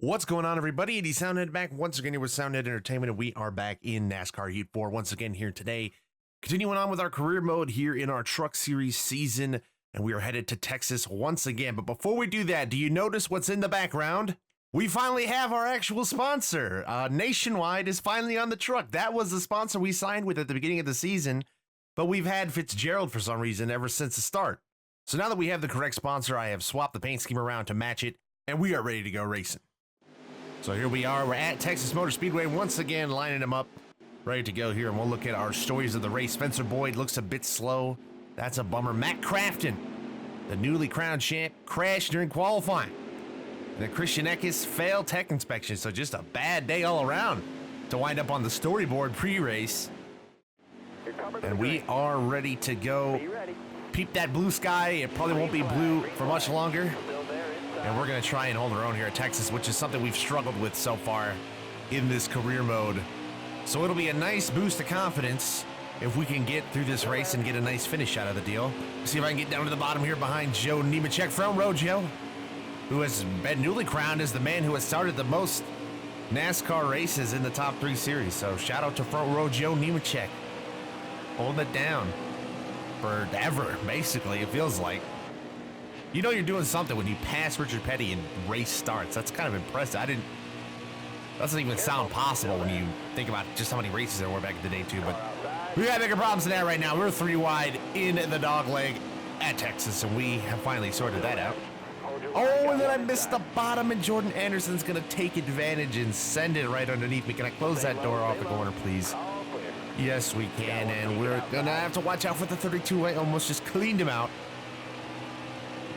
What's going on, everybody? It is Soundhead back once again here with Soundhead Entertainment, and we are back in NASCAR Heat 4 once again here today. Continuing on with our career mode here in our Truck Series season, and we are headed to Texas once again. But before we do that, do you notice what's in the background? We finally have our actual sponsor. Nationwide is finally on the truck. That was the sponsor we signed with at the beginning of the season, but we've had Fitzgerald for some reason ever since the start. So now that we have the correct sponsor, I have swapped the paint scheme around to match it, and we are ready to go racing. So here we are, we're at Texas Motor Speedway once again, lining them up, ready to go here, and we'll look at our stories of the race. Spencer Boyd looks a bit slow. That's a bummer. Matt Crafton, the newly crowned champ, crashed during qualifying. And then Christian Eckes failed tech inspection, so just a bad day all around to wind up on the storyboard pre-race. And we are ready to go. Peep that blue sky. It probably won't be blue for much longer. And we're going to try and hold our own here at Texas, which is something we've struggled with so far in this career mode. So it'll be a nice boost of confidence if we can get through this race and get a nice finish out of the deal. See if I can get down to the bottom here behind Joe Nemechek. Front row Joe, who has been newly crowned as the man who has started the most NASCAR races in the top 3 series. So shout out to front row Joe Nemechek. Holding it down forever, basically, it feels like. You know you're doing something when you pass Richard Petty and race starts. That's kind of impressive. Doesn't even sound possible when you think about just how many races there were back in the day too, but we got bigger problems than that right now. We're 3 wide in the dog leg at Texas, and we have finally sorted that out. Oh, and then I missed the bottom, and Jordan Anderson's gonna take advantage and send it right underneath me. Can I close that door off the corner, please? Yes, we can, and we're gonna have to watch out for the 32. I almost just cleaned him out.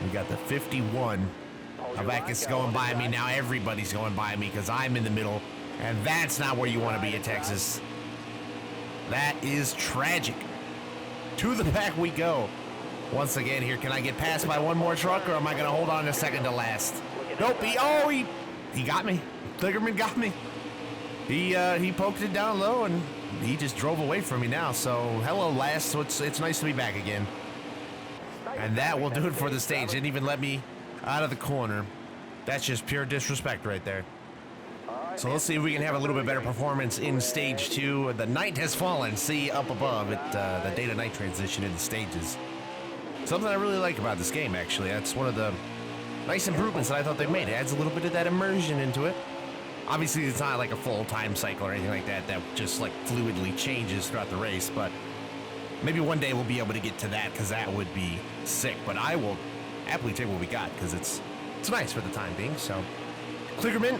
We got the 51. Avakis going by me. Now everybody's going by me because I'm in the middle, and that's not where you want to be at Texas. That is tragic. To the back we go. Once again here, can I get passed by one more truck, or am I going to hold on a second to last? Nope. He got me. Kligerman got me. He poked it down low, and he just drove away from me now. So hello, last. So it's nice to be back again. And that will do it for the stage. Didn't even let me out of the corner. That's just pure disrespect right there. So let's see if we can have a little bit better performance in stage 2. The night has fallen. See up above it, the day to night transition in the stages. Something I really like about this game, actually. That's one of the nice improvements that I thought they made. It adds a little bit of that immersion into it. Obviously, it's not like a full time cycle or anything like that just like fluidly changes throughout the race, but maybe one day we'll be able to get to that, because that would be sick. But I will happily take what we got, because it's nice for the time being. So Kligerman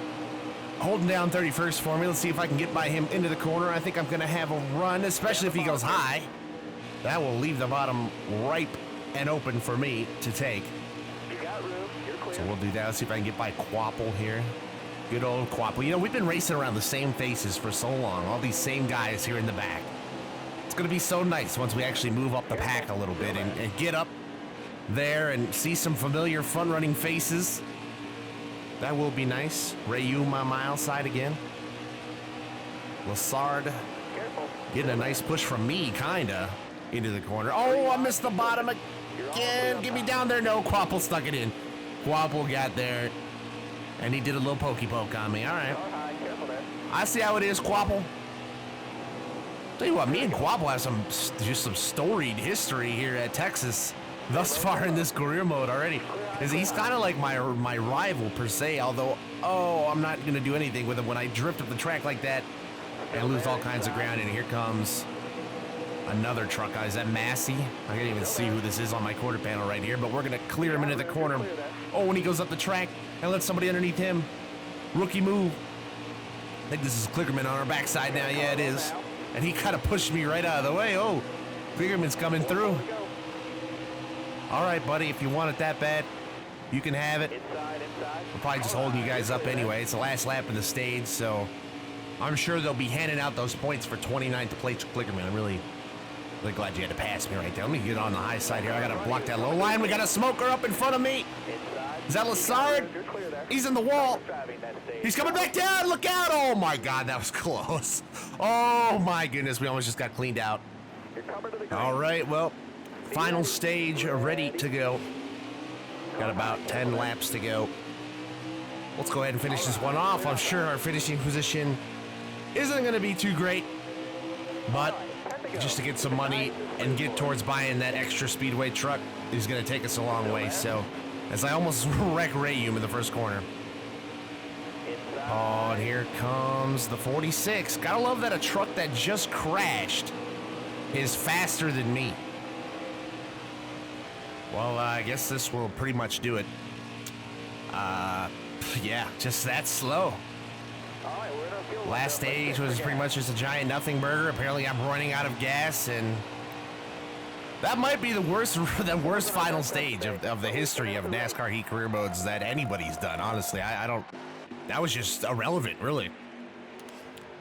holding down 31st for me. Let's see if I can get by him into the corner. I think I'm going to have a run, especially if he goes high. That will leave the bottom ripe and open for me to take. So we'll do that. Let's see if I can get by Quapple here. Good old Quapple. You know, we've been racing around the same faces for so long. All these same guys here in the back. It's going to be so nice once we actually move up the pack a little bit and get up there and see some familiar front-running faces. That will be nice. Rayu, my mile side again. Lassard getting a nice push from me, kind of, into the corner. Oh, I missed the bottom again. Get me down there. No, Quapple stuck it in. Quapple got there, and he did a little pokey poke on me. All right. I see how it is, Quapple. Tell you what, me and Quapple have some storied history here at Texas thus far in this career mode already. He's kind of like my rival per se, although, I'm not going to do anything with him when I drift up the track like that and lose all kinds of ground. And here comes another truck. Is that Massey? I can't even see who this is on my quarter panel right here, but we're going to clear him into the corner. Oh, when he goes up the track and let somebody underneath him. Rookie move. I think this is Kligerman on our backside now. Yeah, it is. And he kind of pushed me right out of the way. Oh, Kligerman's coming through. All right, buddy, if you want it that bad, you can have it. We're probably just holding you guys up anyway. It's the last lap of the stage, so I'm sure they'll be handing out those points for 29th place Kligerman. I'm really glad you had to pass me right there. Let me get on the high side here. I got to block that low line. We got a smoker up in front of me. Is that Lassard? He's in the wall. He's coming back down. Look out. Oh, my God. That was close. Oh, my goodness. We almost just got cleaned out. All right. Well, final stage ready to go. Got about 10 laps to go. let's go ahead and finish this one off. I'm sure our finishing position isn't going to be too great, but just to get some money and get towards buying that extra Speedway truck is going to take us a long way. So, as I almost wreck Rayum in the first corner. Oh, and here comes the 46. Gotta love that a truck that just crashed is faster than me. Well, I guess this will pretty much do it. Yeah, just that slow. Last stage was pretty much just a giant nothing burger. Apparently I'm running out of gas, and that might be the worst final stage of the history of NASCAR Heat career modes that anybody's done. Honestly, I don't, that was just irrelevant, really.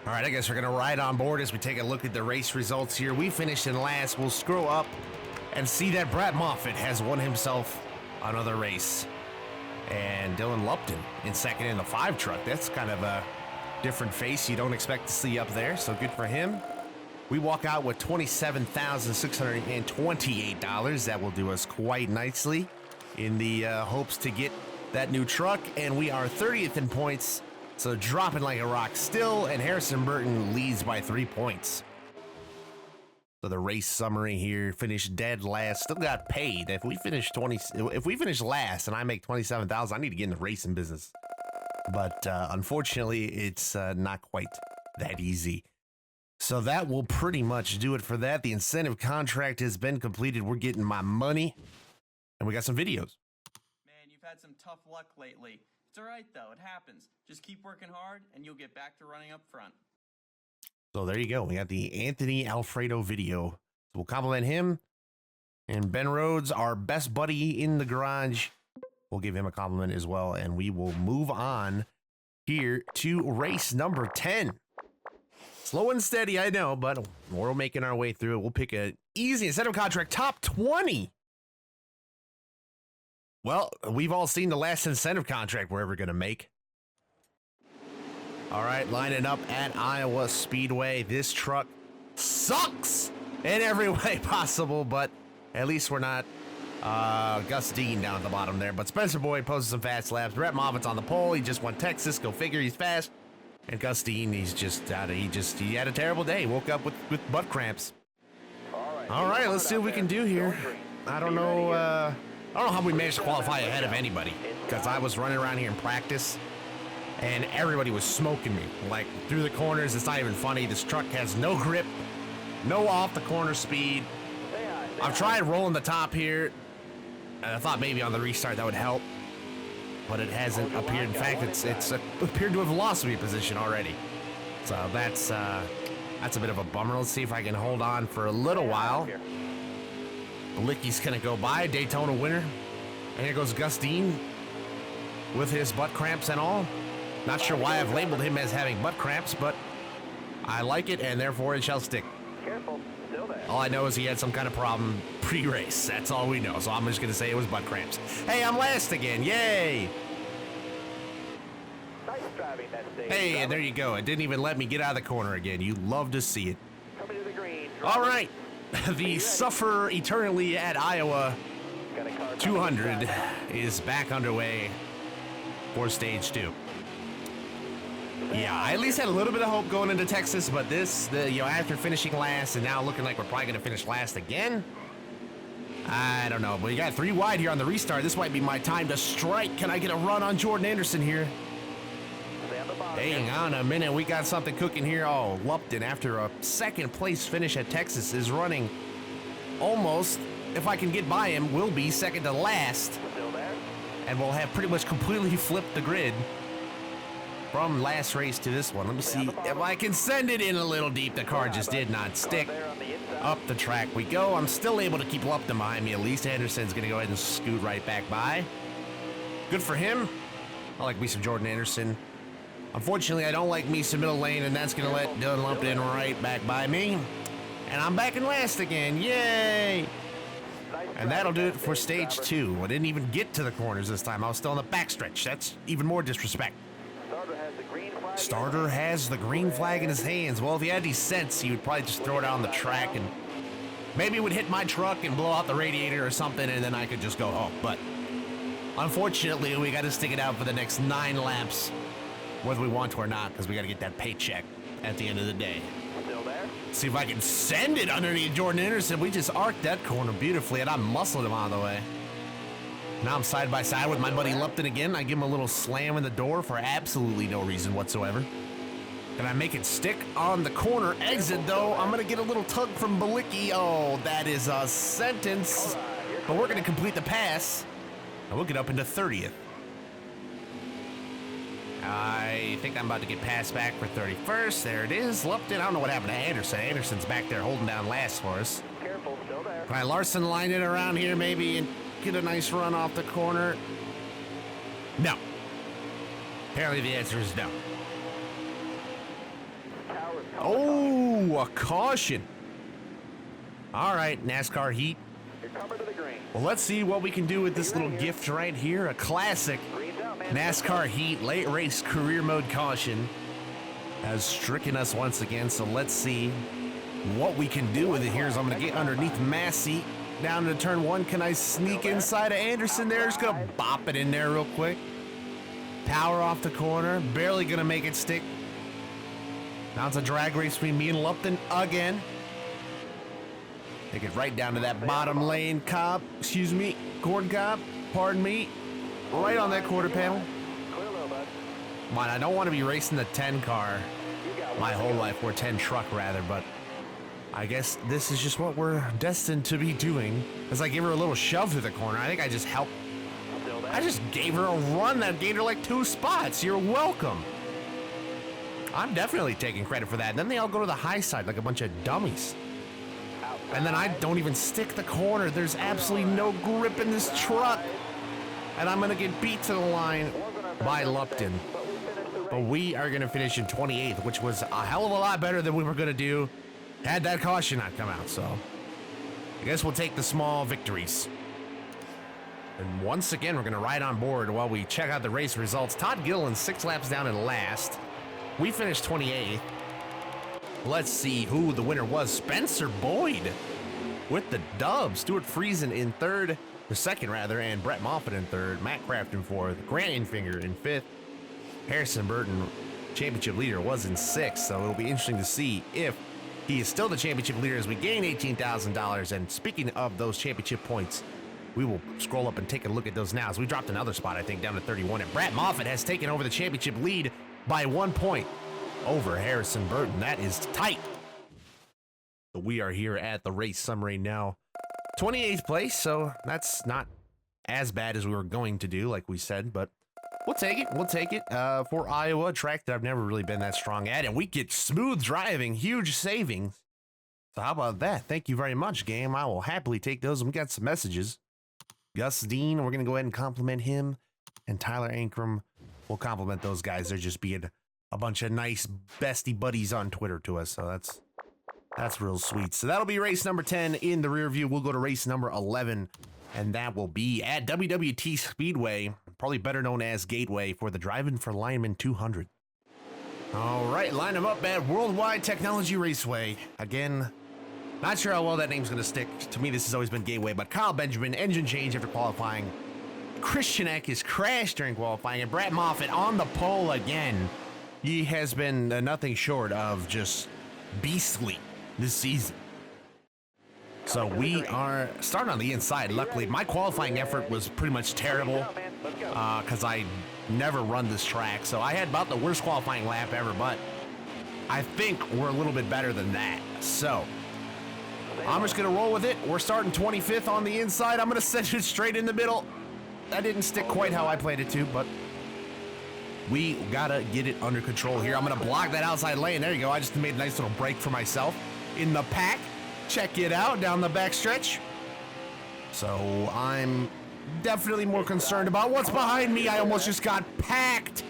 All right, I guess we're gonna ride on board as we take a look at the race results here. We finished in last. We'll scroll up and see that Brad Moffitt has won himself another race. And Dylan Lupton in second in the 5 truck. That's kind of a different face you don't expect to see up there, so good for him. We walk out with $27,628. That will do us quite nicely in the hopes to get that new truck, and we are 30th in points, so dropping like a rock still, and Harrison Burton leads by 3 points. So the race summary here, finished dead last, still got paid. If we finish last and I make 27,000, I need to get in the racing business. But unfortunately, it's not quite that easy. So that will pretty much do it for that. The incentive contract has been completed. We're getting my money, and we got some videos. Man, you've had some tough luck lately. It's all right, though. It happens. Just keep working hard, and you'll get back to running up front. So there you go. We got the Anthony Alfredo video. So we'll compliment him. And Ben Rhodes, our best buddy in the garage, we'll give him a compliment as well. And we will move on here to race number 10. Slow and steady, I know, but we're making our way through it. We'll pick an easy incentive contract, top 20. Well, we've all seen the last incentive contract we're ever going to make. All right, lining up at Iowa Speedway. This truck sucks in every way possible, but at least we're not Gus Dean down at the bottom there. But Spencer Boyd posted some fast laps. Brett Moffitt's on the pole. He just won Texas. Go figure, he's fast. And Gus Dean, he's just out of, he had a terrible day. Woke up with butt cramps. All right, let's see what we can do here. I don't know how we managed to qualify ahead of anybody, because I was running around here in practice and everybody was smoking me. Like, through the corners, it's not even funny. This truck has no grip, no off the corner speed. I've tried rolling the top here, and I thought maybe on the restart that would help, but it hasn't appeared. In fact, it's appeared to have lost me a position already. So that's a bit of a bummer. Let's see if I can hold on for a little while. Balicki's gonna go by, Daytona winner. And here goes Gus Dean with his butt cramps and all. Not sure why I've labeled him as having butt cramps, but I like it, and therefore it shall stick. Careful, still there. All I know is he had some kind of problem pre-race. That's all we know, so I'm just gonna say it was butt cramps. Hey, I'm last again, yay! Nice driving that stage. Hey, and there you go. It didn't even let me get out of the corner again. You love to see it. Coming to the green. All right, the Suffer Eternally at Iowa 200 is back underway for stage 2. Yeah, I at least had a little bit of hope going into Texas, but after finishing last and now looking like we're probably going to finish last again, I don't know. But we got 3 wide here on the restart. This might be my time to strike. Can I get a run on Jordan Anderson here? Hang on a minute. We got something cooking here. Oh, Lupton, after a second place finish at Texas, is running almost, if I can get by him, will be second to last. And we'll have pretty much completely flipped the grid from last race to this one. Let me see if I can send it in a little deep. The car just did not stick. Up the track we go. I'm still able to keep Lupton behind me. At least Anderson's going to go ahead and scoot right back by. Good for him. I like me some Jordan Anderson. Unfortunately, I don't like me some middle lane, and that's going to let Dylan Lupton right back by me. And I'm back in last again. Yay! And that'll do it for stage 2. I didn't even get to the corners this time. I was still in the backstretch. That's even more disrespect. Starter has the green flag in his hands. Well, if he had any sense, he would probably just throw it out on the track, and maybe it would hit my truck and blow out the radiator or something, and then I could just go home. But Unfortunately, we got to stick it out for the next 9 laps, whether we want to or not, because we got to get that paycheck at the end of the day. Still there? See if I can send it underneath Jordan Anderson. We just arced that corner beautifully, and I muscled him out of the way. Now I'm side by side with my buddy Lupton again. I give him a little slam in the door for absolutely no reason whatsoever. Can I make it stick on the corner exit, though? I'm going to get a little tug from Balicki. Oh, that is a sentence. But we're going to complete the pass, and we'll get up into 30th. I think I'm about to get passed back for 31st. There it is. Lupton. I don't know what happened to Anderson. Anderson's back there holding down last for us. Careful, still there. Can I Larson line it around here maybe and get a nice run off the corner? No. Apparently the answer is no. Tower's Oh, a caution. All right, NASCAR Heat. You're coming to the green. Well, let's see what we can do with this little gift right here. A classic Green's out, man. NASCAR Heat late race career mode caution has stricken us once again. So let's see what we can do with it here. As I'm going to get underneath Massey down to turn 1. Can I sneak inside of Anderson there? Just going to bop it in there real quick. Power off the corner. Barely going to make it stick. Now it's a drag race between me and Lupton again. Take it right down to that bottom lane, corn cob, pardon me. Right on that quarter panel. Clear low, bud. Mine, I don't want to be racing the 10 car You got my one. whole life, or 10 truck rather, but I guess this is just what we're destined to be doing. As I give her a little shove to the corner, I think I just helped. Still there. I just gave her a run that gained her like 2 spots. You're welcome. I'm definitely taking credit for that. And then they all go to the high side like a bunch of dummies. And then I don't even stick the corner. There's absolutely no grip in this truck. And I'm going to get beat to the line by Lupton. But we finished the race. But we are going to finish in 28th, which was a hell of a lot better than we were going to do had that caution not come out. So I guess we'll take the small victories. And once again, we're going to ride on board while we check out the race results. Todd Gilliland 6 laps down in last. We finished 28th. Let's see who the winner was. Spencer Boyd with the dub. Stuart Friesen in second, and Brett Moffitt in third. Matt Craft in fourth. Grant Infinger in fifth. Harrison Burton, championship leader, was in sixth. So it'll be interesting to see if he is still the championship leader as we gain $18,000. And speaking of those championship points, we will scroll up and take a look at those now. As we dropped another spot, I think, down to 31. And Brett Moffitt has taken over the championship lead by 1 point over Harrison Burton. That is tight. So we are here at the race summary now. 28th place, so that's not as bad as we were going to do, like we said, but we'll take it. We'll take it for Iowa, a track that I've never really been that strong at, and we get smooth driving, huge savings. So how about that? Thank you very much, game. I will happily take those. And we got some messages. Gus Dean, we're going to go ahead and compliment him, and Tyler Ankrum, we'll compliment those guys. They're just being a bunch of nice bestie buddies on Twitter to us, so that's real sweet. So that'll be race number 10 in the rear view. We'll go to race number 11, and that will be at WWT Speedway, probably better known as Gateway, for the Driving for Lineman 200. All right, line them up at Worldwide Technology Raceway. Again, not sure how well that name's going to stick. To me, this has always been Gateway, but Kyle Benjamin, engine change after qualifying. Christian Eck is crashed during qualifying, and Brett Moffitt on the pole again. He has been nothing short of just beastly this season. So we are starting on the inside. Luckily, my qualifying effort was pretty much terrible because I never run this track. So I had about the worst qualifying lap ever, but I think we're a little bit better than that. So I'm just going to roll with it. We're starting 25th on the inside. I'm going to send it straight in the middle. That didn't stick quite how I planned it to, but we gotta get it under control here. I'm gonna block that outside lane. There you go. I just made a nice little break for myself in the pack. Check it out down the back stretch. So I'm definitely more concerned about what's behind me. I almost just got packed.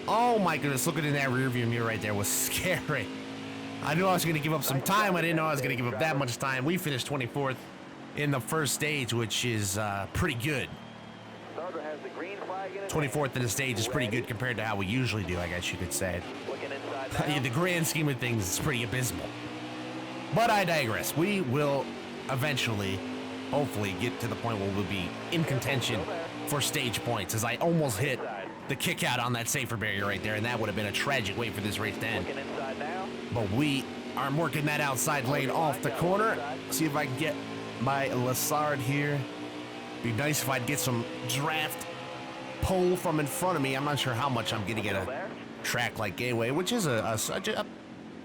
Oh my goodness, looking in that rearview mirror right there was scary. I knew I was gonna give up some time. I didn't know I was gonna give up that much time. We finished 24th in the first stage, which is pretty good. 24th in the stage is pretty good compared to how we usually do, I guess you could say. In the grand scheme of things, it's pretty abysmal. But I digress. We will eventually hopefully get to the point where we'll be in contention for stage points, as I almost hit the kick out on that safer barrier right there, and that would have been a tragic way for this race to end. Looking inside now. But we are working that outside lane off the corner. See if I can get my Lassard here. Be nice if I'd get some draft pull from in front of me. I'm not sure how much I'm getting at a track like Gateway, which is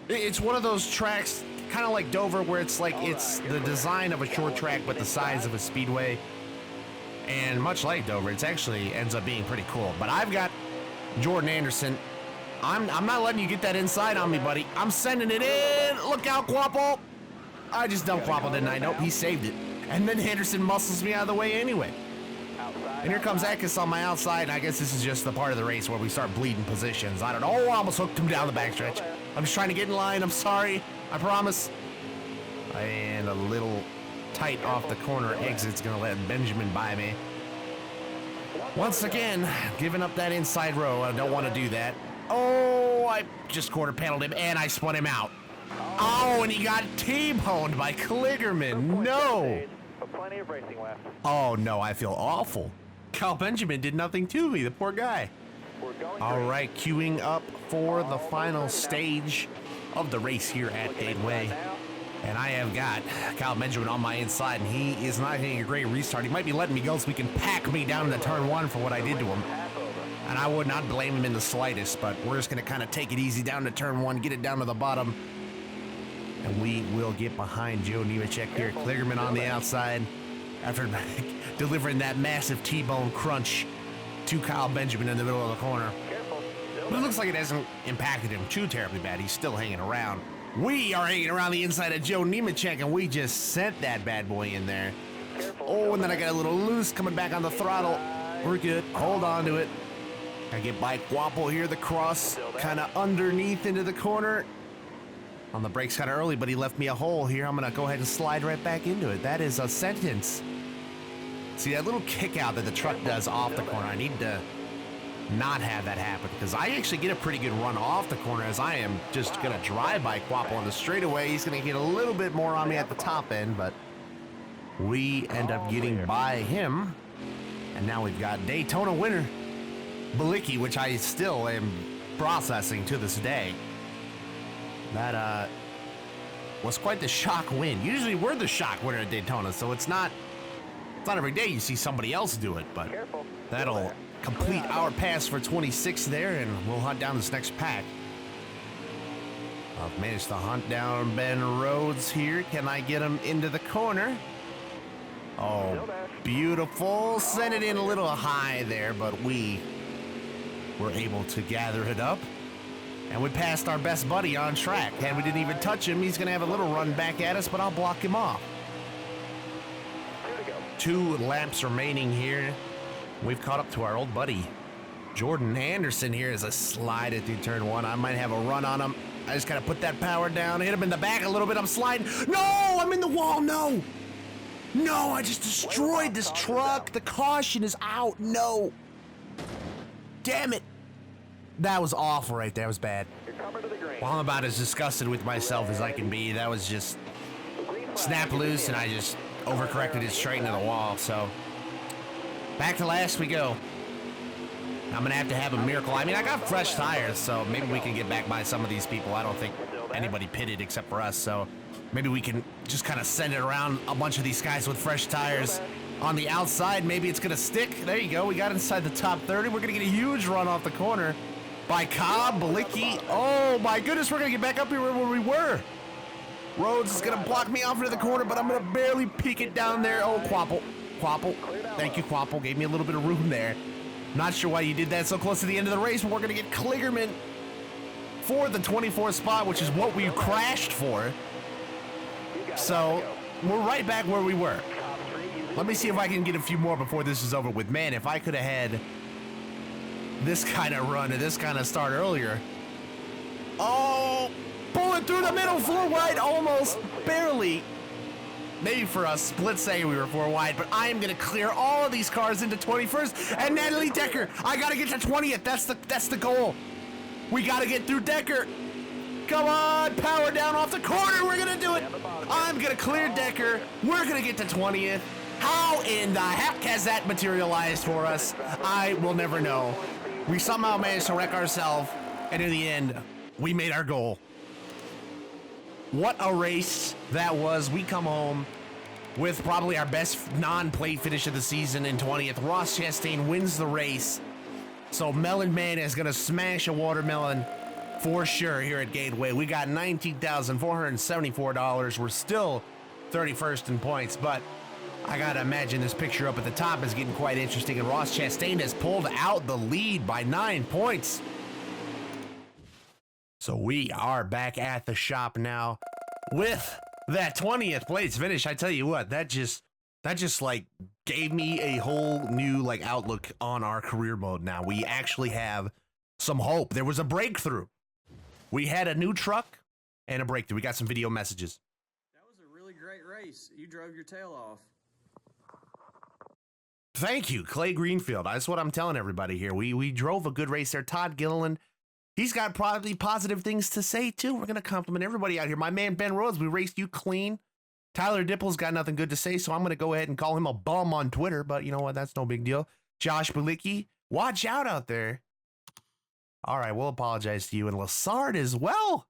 it's one of those tracks kind of like Dover, where it's like it's the design of a short track but the size of a speedway. And much like Dover, it actually ends up being pretty cool. But I've got Jordan Anderson. I'm not letting you get that inside on me, buddy. I'm sending it in. Look out, Quapple. I just dumped Quapple, didn't I? Nope, he saved it. And then Anderson muscles me out of the way anyway. And here comes Eckes on my outside, and I guess this is just the part of the race where we start bleeding positions. I don't know. Oh, I almost hooked him down the backstretch. I'm just trying to get in line. I'm sorry. I promise. And a little tight off the corner exit's going to let Benjamin by me. Once again, giving up that inside row. I don't want to do that. Oh, I just quarter paneled him, and I spun him out. Oh, and he got T-boned by Kligerman. No. But plenty of racing left. Oh, no, I feel awful. Kyle Benjamin did nothing to me, the poor guy. We're going All green. right, queuing up for the final stage of the race here at Gateway. And I have got Kyle Benjamin on my inside, and he is not getting a great restart. He might be letting me go so he can pack me down into turn one for what I did to him. Half over. And I would not blame him in the slightest, but we're just going to kind of take it easy down to turn one, get it down to the bottom. And we will get behind Joe Nemechek here. Kligerman on the outside after delivering that massive T-bone crunch to Kyle Benjamin in the middle of the corner. Careful. Still But it looks like it hasn't impacted him too terribly bad. He's still hanging around. We are hanging around the inside of Joe Nemechek, and we just sent that bad boy in there. careful. Oh, and then I got a little loose coming back on the throttle. We're good. Hold on to it. I get by Quapple here, the cross kind of underneath into the corner. On the brakes kind of early, but he left me a hole here. I'm going to go ahead and slide right back into it. That is a sentence. See, that little kick out that the truck does off the corner, I need to not have that happen, because I actually get a pretty good run off the corner, as I am just going to drive by Quapple on the straightaway. He's going to get a little bit more on me at the top end, but we end up getting by him. And now we've got Daytona winner Balicki, which I still am processing to this day. That was quite the shock win. Usually we're the shock winner at Daytona, so it's not every day you see somebody else do it, but Careful. that'll complete our pass for 26 there, and we'll hunt down this next pack. I've managed to hunt down Ben Rhodes here. Can I get him into the corner? Oh, beautiful. Sent it in a little high there, but we were able to gather it up. And we passed our best buddy on track. And we didn't even touch him. He's going to have a little run back at us, but I'll block him off. 2 laps remaining here. We've caught up to our old buddy Jordan Anderson here as I slide it through turn 1. I might have a run on him. I just got to put that power down, hit him in the back a little bit. I'm sliding. No, I'm in the wall. No, I just destroyed this truck. The caution is out. No. Damn it. That was awful right there. That was bad. You're coming to the green. Well, I'm about as disgusted with myself as I can be. That was just snap loose, and I just overcorrected it straight into the wall. So back to last we go. I'm gonna have to have a miracle. I mean, I got fresh tires, so maybe we can get back by some of these people. I don't think anybody pitted except for us, so maybe we can just kind of send it around a bunch of these guys with fresh tires on the outside. Maybe it's gonna stick. There you go. We got inside the top 30. We're gonna get a huge run off the corner by Cobb, Balicki. Oh my goodness, we're gonna get back up here where we were. Rhodes is gonna block me off into the corner, but I'm gonna barely peek it down there. Oh, Quapple. Thank you, Quapple. Gave me a little bit of room there. Not sure why you did that so close to the end of the race, but we're gonna get Kligerman for the 24th spot, which is what we crashed for. So we're right back where we were. Let me see if I can get a few more before this is over with. Man, if I could have had this kind of run and this kind of start earlier. Oh, pulling through the middle, 4 wide, almost, barely. Maybe for a split second we were 4 wide, but I am going to clear all of these cars into 21st. And Natalie Decker, I got to get to 20th. That's the goal. We got to get through Decker. Come on, power down off the corner. We're going to do it. I'm going to clear Decker. We're going to get to 20th. How in the heck has that materialized for us? I will never know. We somehow managed to wreck ourselves, and in the end, we made our goal. What a race that was. We come home with probably our best non-plate finish of the season in 20th. Ross Chastain wins the race. So Melon Man is going to smash a watermelon for sure here at Gateway. We got $19,474. We're still 31st in points, but I got to imagine this picture up at the top is getting quite interesting. And Ross Chastain has pulled out the lead by 9 points. So we are back at the shop now with that 20th place finish. I tell you what, that just like gave me a whole new like outlook on our career mode. Now we actually have some hope. There was a breakthrough. We had a new truck and a breakthrough. We got some video messages. That was a really great race. You drove your tail off. Thank you, Clay Greenfield. That's what I'm telling everybody here. We drove a good race there. Todd Gilliland, he's got probably positive things to say too. We're gonna compliment everybody out here. My man Ben Rhodes, we raced you clean. Tyler Dipple's got nothing good to say, so I'm gonna go ahead and call him a bum on Twitter. But you know what? That's no big deal. Josh Balicki, watch out there. All right, we'll apologize to you and Lassard as well.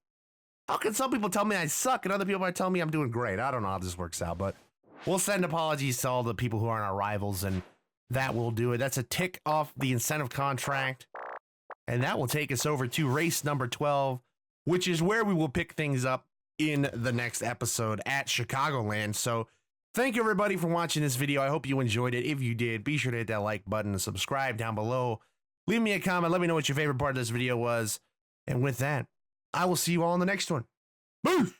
How can some people tell me I suck and other people might tell me I'm doing great? I don't know how this works out, but we'll send apologies to all the people who aren't our rivals, and that will do it. That's a tick off the incentive contract. And that will take us over to race number 12, which is where we will pick things up in the next episode at Chicagoland. So thank you everybody for watching this video. I hope you enjoyed it. If you did, be sure to hit that like button and subscribe down below. Leave me a comment. Let me know what your favorite part of this video was. And with that, I will see you all in the next one. Boo!